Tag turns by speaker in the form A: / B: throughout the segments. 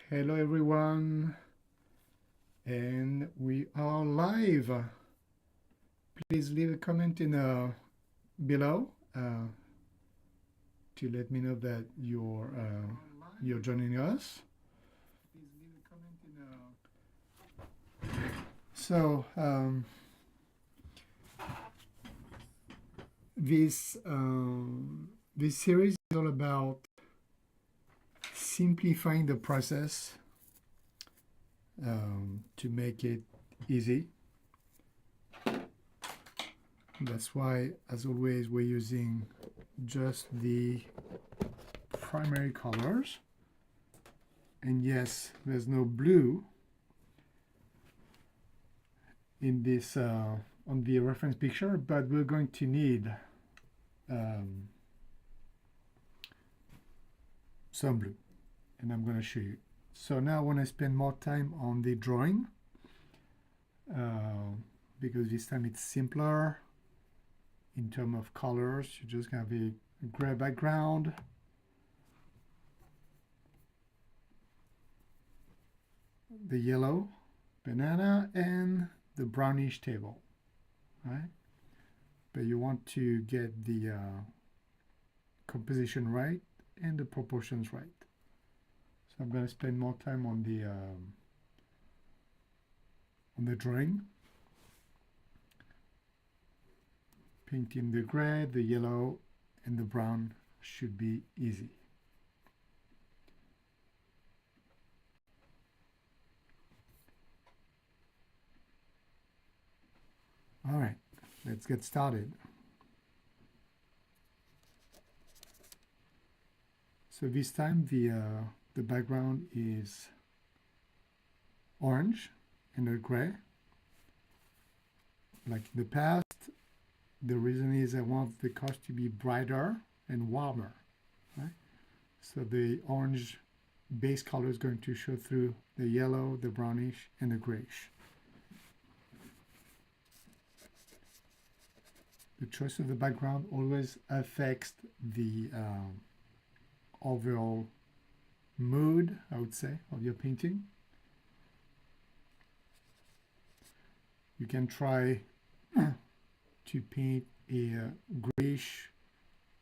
A: Hello everyone, and we are live. Please leave a comment in below to let me know that you're joining us. So this series is all about simplifying the process to make it easy. That's why, as always, we're using just the primary colors. And yes, there's no blue in this on the reference picture, but we're going to need some blue, and I'm going to show you. So now I want to spend more time on the drawing because this time it's simpler in terms of colors. You're just going to have a gray background, the yellow banana, and the brownish table, right? But you want to get the composition right and the proportions right. So I'm going to spend more time on the drawing. Painting the gray, the yellow, and the brown should be easy. All right, let's get started. So this time the background is orange and a gray. Like in the past, the reason is I want the colors to be brighter and warmer, right? So the orange base color is going to show through the yellow, the brownish, and the grayish. The choice of the background always affects the overall mood, I would say, of your painting. You can try to paint a grayish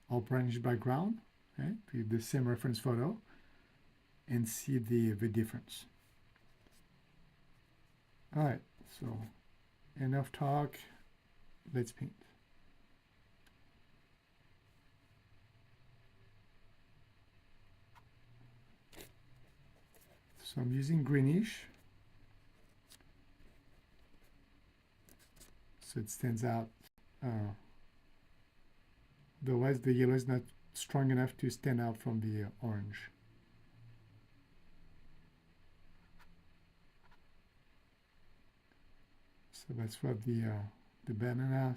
A: or brownish background, right, with the same reference photo, and see the difference. All right, so enough talk, let's paint. So I'm using greenish, so it stands out. Otherwise, the yellow is not strong enough to stand out from the orange. So that's what the banana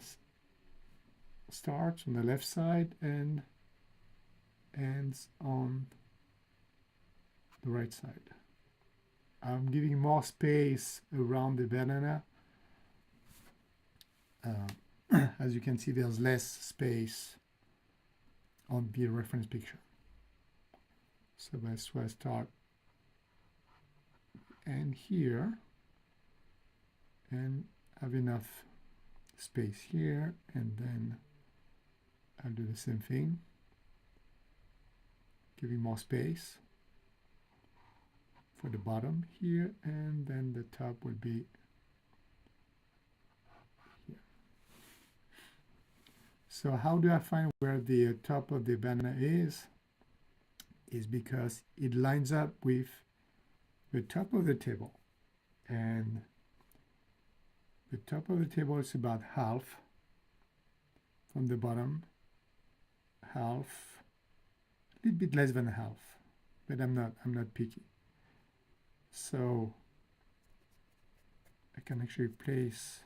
A: starts on the left side and ends on the right side. I'm giving more space around the banana. As you can see, there's less space on the reference picture. So that's where I start. And here, and have enough space here, and then I'll do the same thing, giving more space for the bottom here, and then the top will be here. So how do I find where the top of the banana is because it lines up with the top of the table, and the top of the table is about half from the bottom, half, a little bit less than half, but I'm not picky. So I can actually place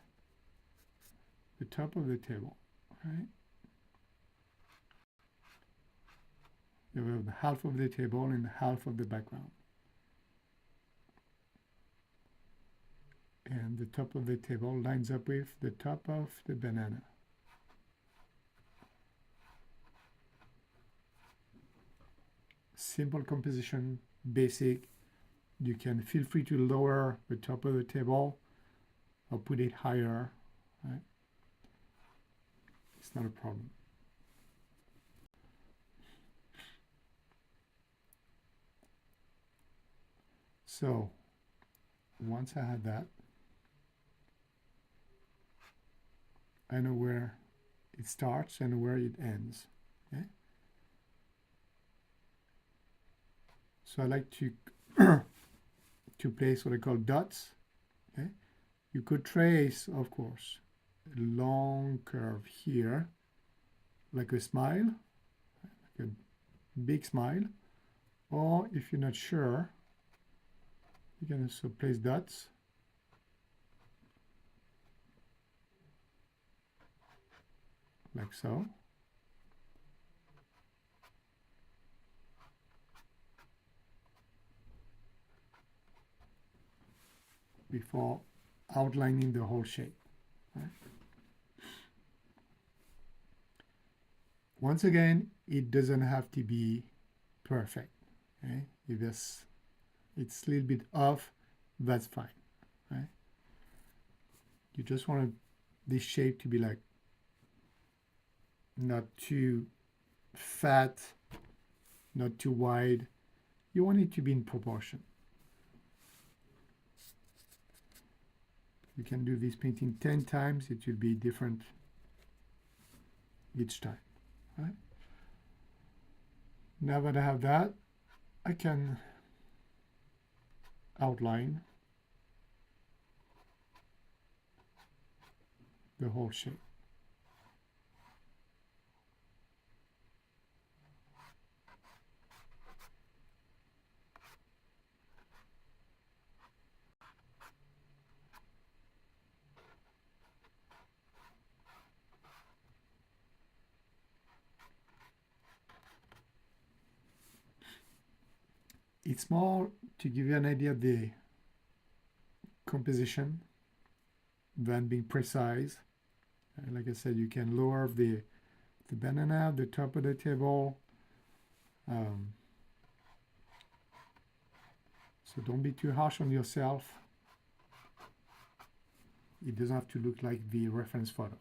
A: the top of the table, right? You have half of the table and half of the background. And the top of the table lines up with the top of the banana. Simple composition, basic, You can feel free to lower the top of the table or put it higher, right? It's not a problem. So once I have that, I know where it starts and where it ends. Okay? So I like to to place what I call dots. Okay? You could trace, of course, a long curve here, like a smile, like a big smile. Or if you're not sure, you can also place dots. Like so. Before outlining the whole shape. Right? Once again, it doesn't have to be perfect. Okay? If it's a little bit off, that's fine. Right? You just want this shape to be like not too fat, not too wide. You want it to be in proportion. You can do this painting 10 times. It will be different each time. Right? Now that I have that, I can outline the whole shape. It's more to give you an idea of the composition than being precise. Like I said, you can lower the banana, the top of the table. So don't be too harsh on yourself. It doesn't have to look like the reference photo.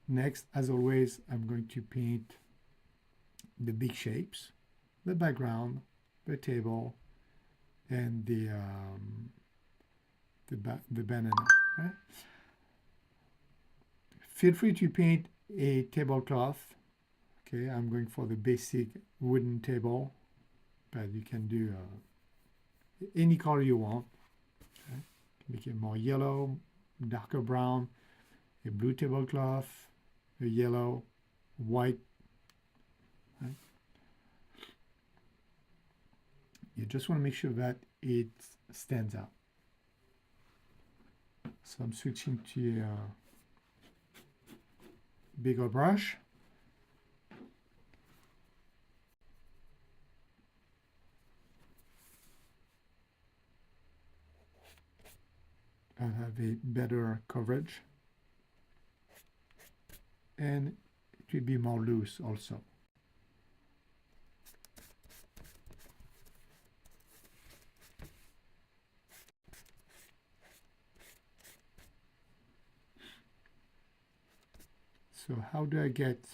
A: Next, as always, I'm going to paint the big shapes, the background, the table, and the banana. Right? Feel free to paint a tablecloth. Okay, I'm going for the basic wooden table, but you can do any color you want. Okay? Make it more yellow, darker brown, a blue tablecloth, a yellow, white. Right? You just want to make sure that it stands out. So I'm switching to a bigger brush. I have a better coverage, and it will be more loose also. So how do I get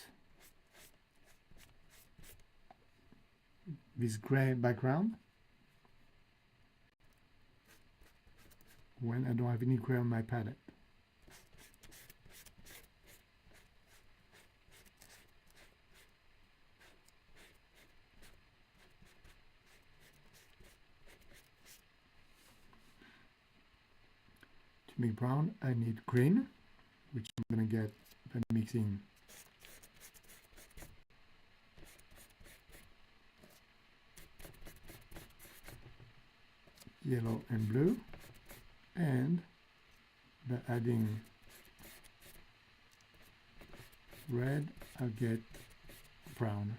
A: this gray background when I don't have any gray on my palette? To make brown, I need green, which I'm going to get by mixing yellow and blue, and by adding red, I'll get brown.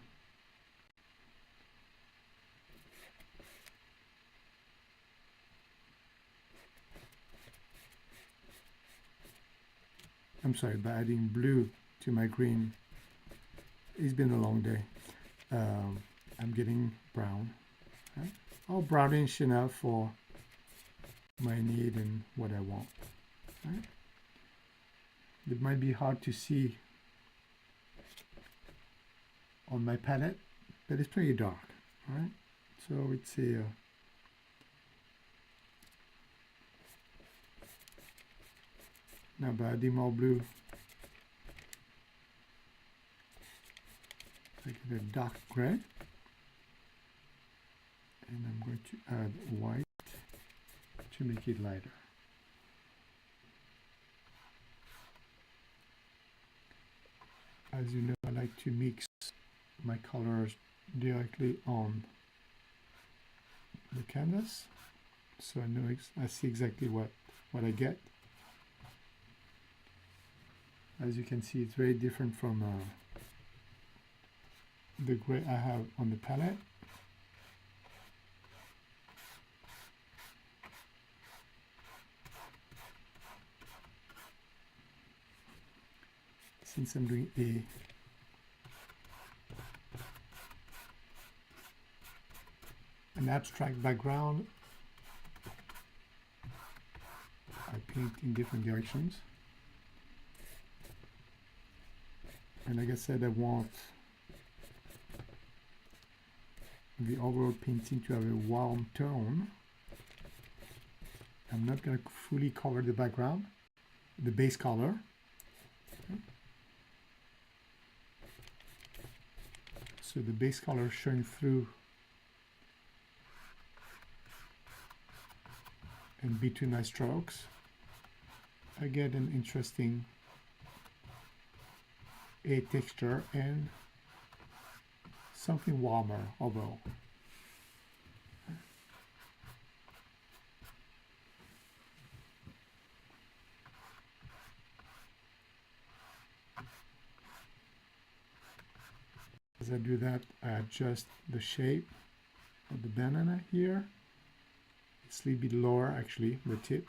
A: I'm sorry, by adding blue to my green. It's been a long day. I'm getting brown. right? All brownish enough for my need and what I want. Right? It might be hard to see on my palette, but it's pretty dark. Right? So it's a now by adding more blue, I get a dark gray, and I'm going to add white to make it lighter. As you know, I like to mix my colors directly on the canvas, so I know I see exactly what I get. As you can see, it's very different from the gray I have on the palette. Since I'm doing an abstract background, I paint in different directions. And like I said, I want the overall painting to have a warm tone. I'm not going to fully cover the background, the base color. So the base color showing through and between my strokes, I get an interesting texture and something warmer overall. As I do that, I adjust the shape of the banana here. It's a little bit lower, actually, the tip.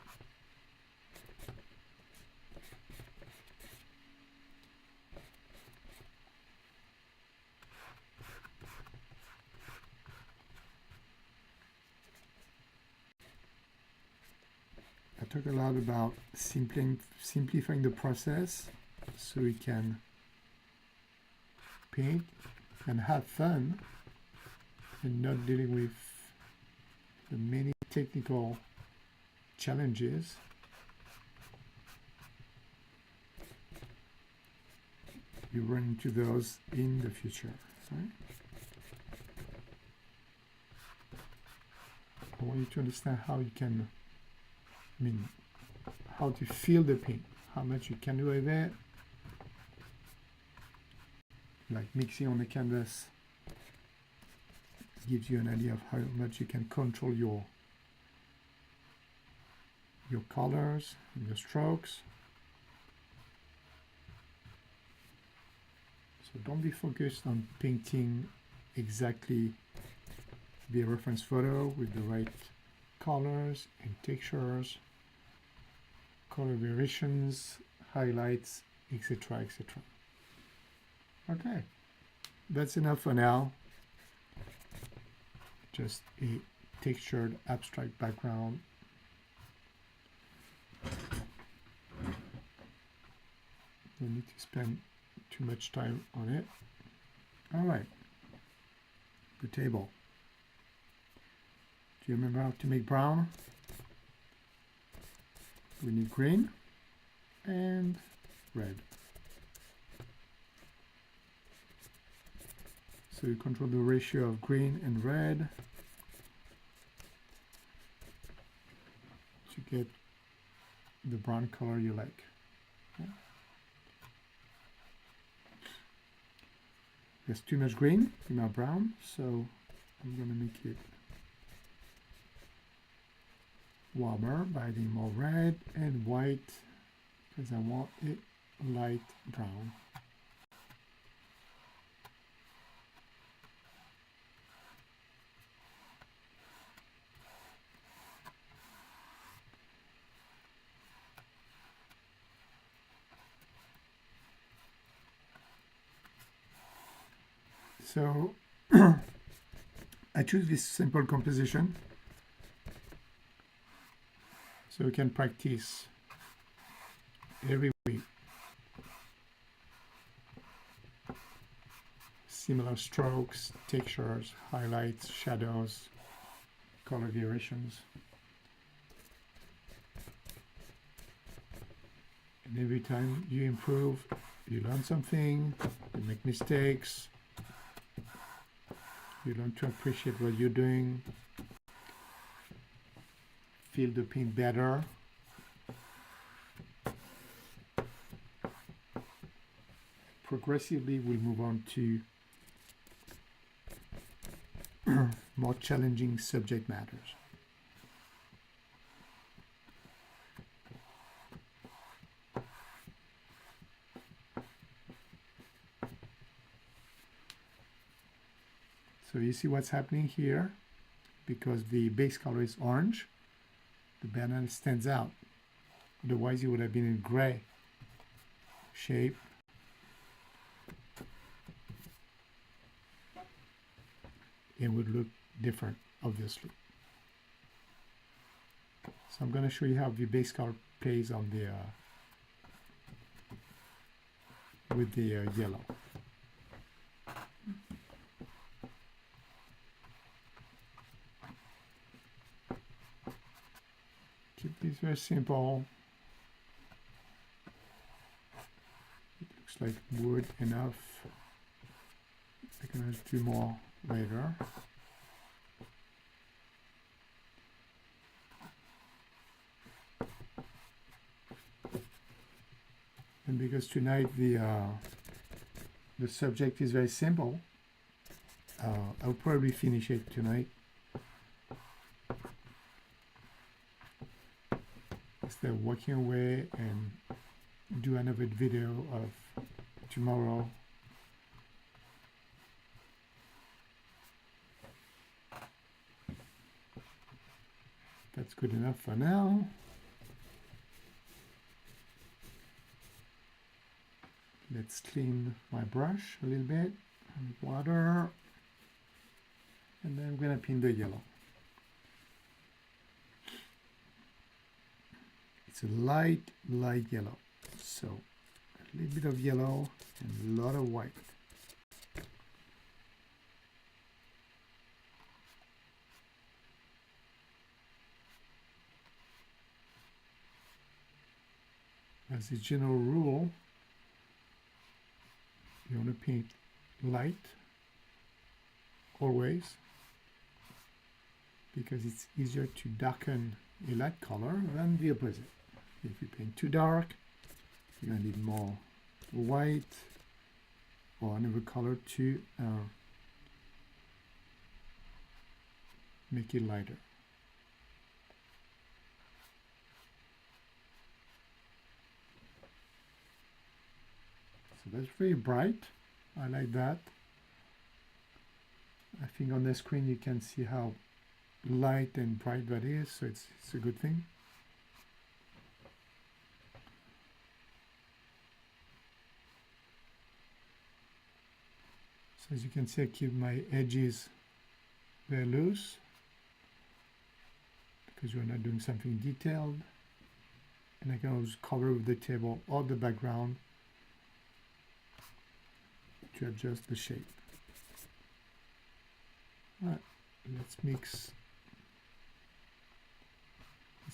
A: I talk a lot about simplifying the process so we can paint and have fun and not dealing with the many technical challenges. You run into those in the future, right? I want you to understand how you can, how to feel the paint, how much you can do with it. Like mixing on the canvas gives you an idea of how much you can control your colors and your strokes. So don't be focused on painting exactly the reference photo with the right colors and textures, color variations, highlights, etc., etc. Okay, that's enough for now. Just a textured abstract background. Don't need to spend too much time on it. All right, the table. Do you remember how to make brown? We need green and red. So you control the ratio of green and red to get the brown color you like. Okay. There's too much green in our brown, so I'm going to make it warmer by adding more red and white because I want it light brown. So I choose this simple composition so we can practice every week. Similar strokes, textures, highlights, shadows, color variations. And every time you improve, you learn something, you make mistakes, you learn to appreciate what you're doing, feel the paint better. Progressively, we'll move on to more challenging subject matters. So you see what's happening here, because the base color is orange, the banana stands out. Otherwise it would have been in gray shape. It would look different, obviously. So I'm going to show you how the base color plays on the with the yellow. Keep this very simple. It looks like wood enough. I can do more later. And because tonight the subject is very simple, I'll probably finish it tonight. Instead of walking away and do another video of tomorrow. That's good enough for now. Let's clean my brush a little bit with water. And then I'm going to paint the yellow. It's a light yellow. So a little bit of yellow and a lot of white. As a general rule, you want to paint light always, because it's easier to darken a light color than the opposite. If you paint too dark, you're going to need more white or another color to make it lighter. So that's very bright. I like that. I think on the screen you can see how light and bright that is, so it's a good thing. So as you can see, I keep my edges very loose because we're not doing something detailed. And I can always cover with the table or the background to adjust the shape. All right, let's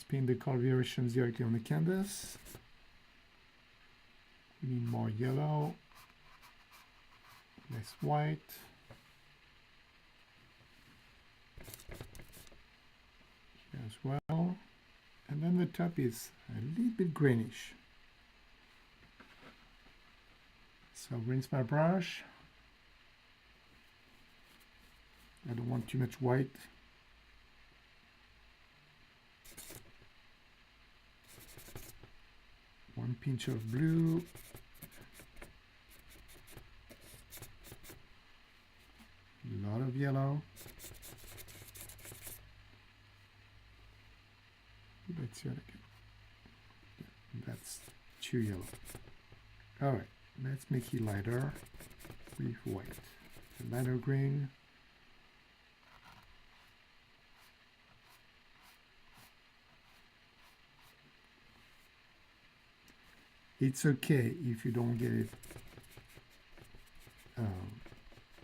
A: paint the color variations directly on the canvas. We need more yellow, less white. Here as well. And then the top is a little bit greenish. So rinse my brush. I don't want too much white. One pinch of blue. A lot of yellow. Let's see what I can. That's too yellow. All right, let's make it lighter with white. A lighter green. it's okay if you don't get it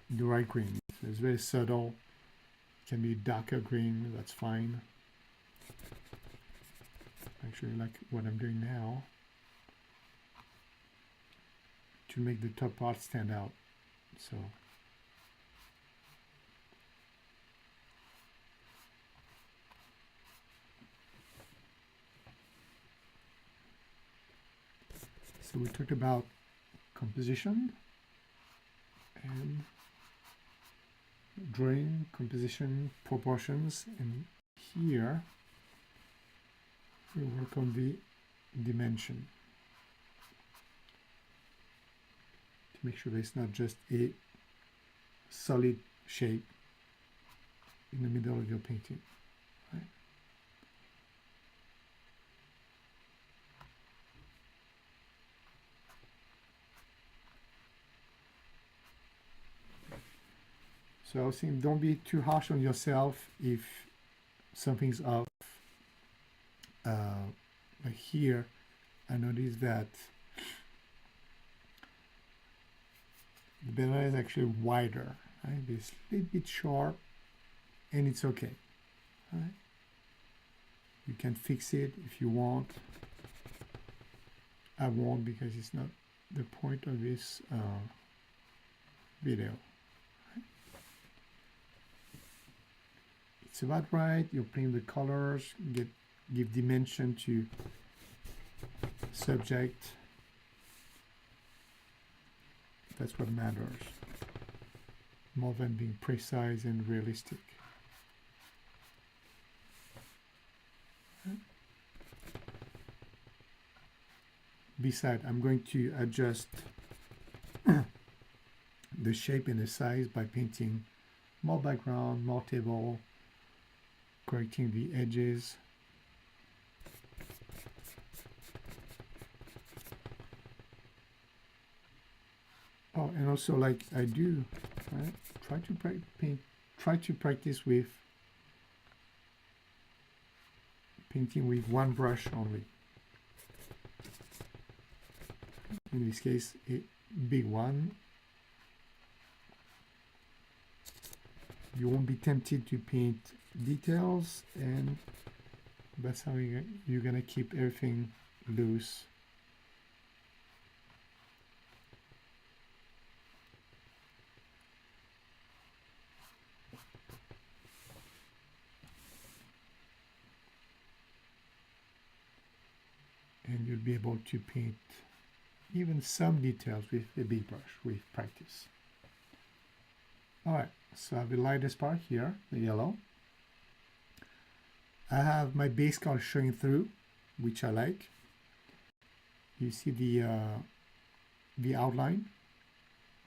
A: the right green. So it's very subtle. It can be darker green, that's fine. Actually, like what I'm doing now to make the top part stand out. So we talked about composition and drawing, composition, proportions, and here we work on the dimension to make sure that it's not just a solid shape in the middle of your painting. Right? So I was saying, don't be too harsh on yourself if something's off. Like here, I noticed that the banana is actually wider. Right? It's a little bit sharp, and it's okay. Right? You can fix it if you want. I won't, because it's not the point of this video. It's about right. You're playing the colors, give dimension to subject. That's what matters, more than being precise and realistic. Besides, I'm going to adjust the shape and the size by painting more background, more table, correcting the edges. Oh, and also, like I do, right? Try to practice with painting with one brush only. In this case, a big one. You won't be tempted to paint details, and that's how you're gonna keep everything loose. And you'll be able to paint even some details with a big brush with practice. All right, so I have the lightest part here, the yellow. I have my base color showing through, which I like. You see the outline.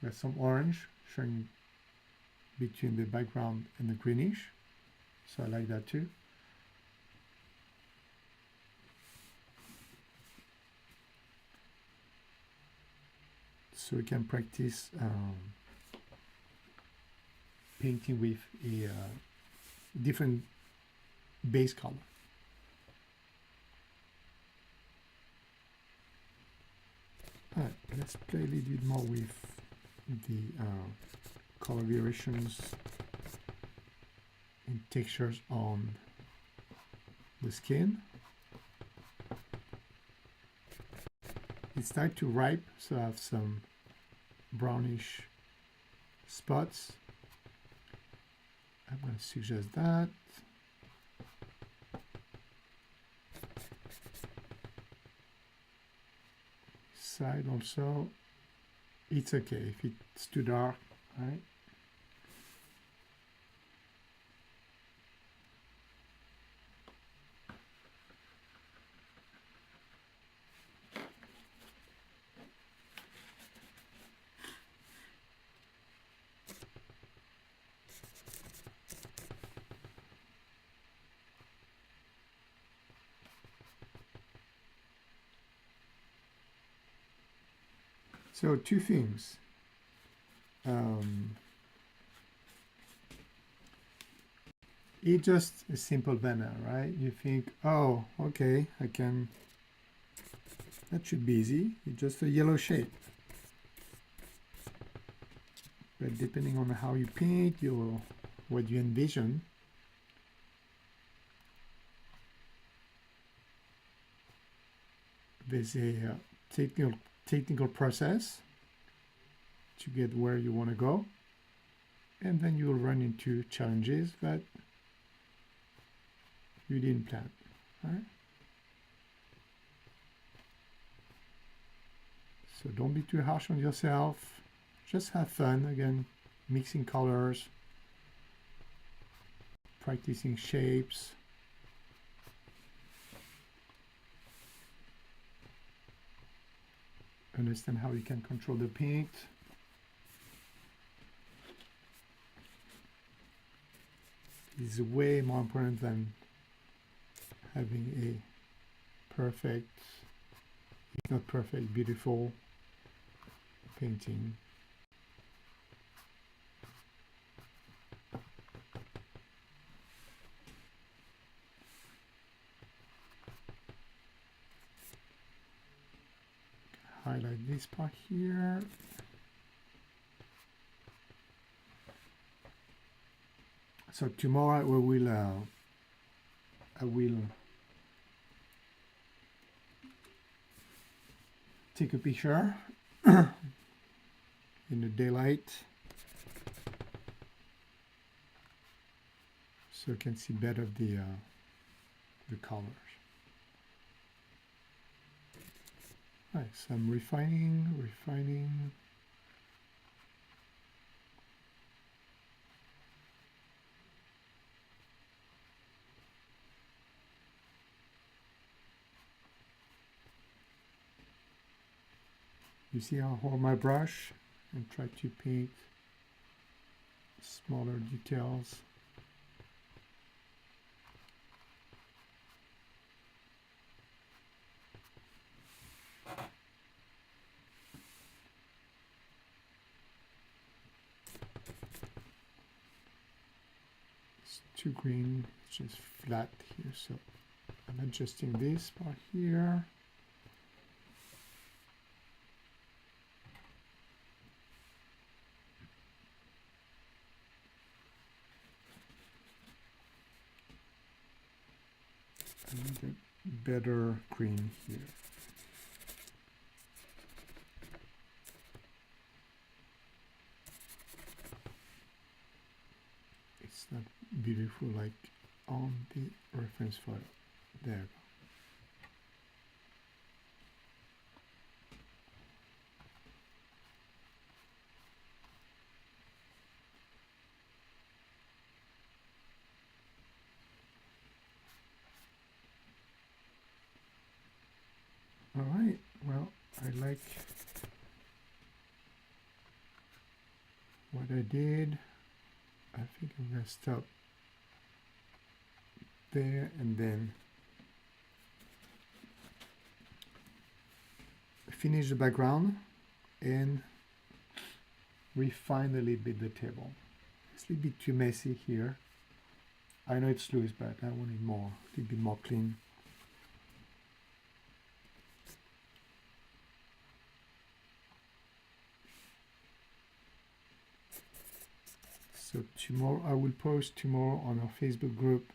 A: There's some orange showing between the background and the greenish, so I like that too. So we can practice painting with a different base color. All right, let's play a little bit more with the color variations and textures on the skin. It's starting to ripe, so I have some brownish spots. I'm going to suggest that. Side also, it's okay if it's too dark, right? So two things. It's just a simple banner, right? You think, oh, okay, I can That should be easy. It's just a yellow shape. But depending on how you paint, what you envision, there's a technical process to get where you want to go, and then you'll run into challenges that you didn't plan. Right? So don't be too harsh on yourself. Just have fun. Again, mixing colors, practicing shapes. Understand how you can control the paint. This is way more important than having a perfect, if not perfect, beautiful painting. Highlight this part here. So tomorrow I will take a picture in the daylight so you can see better the colors. Right, so I'm refining. You see how I hold my brush and try to paint smaller details. It's too green, it's just flat here, so I'm adjusting this part here. I need a better green here. It's not beautiful like on the reference photo. There we go. All right, well, I like what I did. I think I'm going to stop there and then finish the background and refine a little bit the table. It's a little bit too messy here. I know it's loose, but I want it more, a little bit more clean. So tomorrow, I will post tomorrow on our Facebook group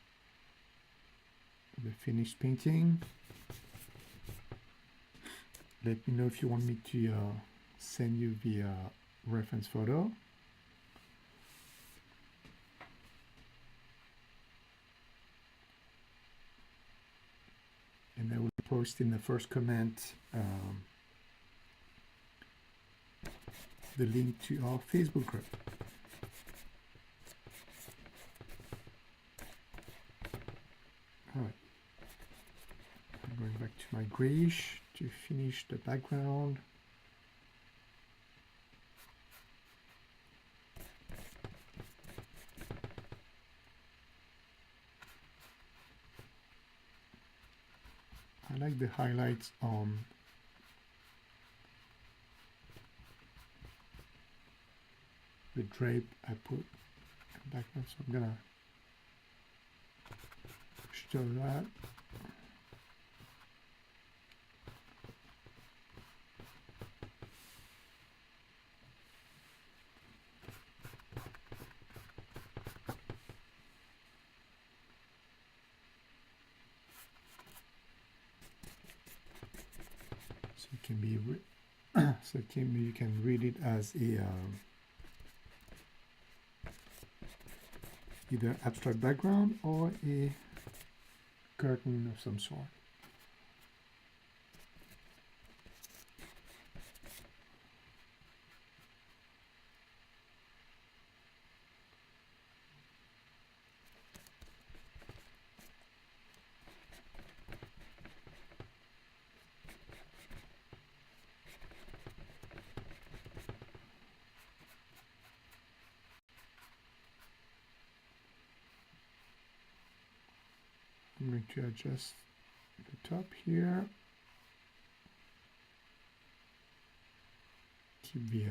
A: the finished painting. Let me know if you want me to send you the reference photo. And I will post in the first comment the link to our Facebook group. All right. I'm going back to my grayish to finish the background. I like the highlights on the drape I put in the background, so I'm gonna show that. can be so you can read it as a either abstract background or a curtain of some sort. I'm going to adjust the top here. Keep the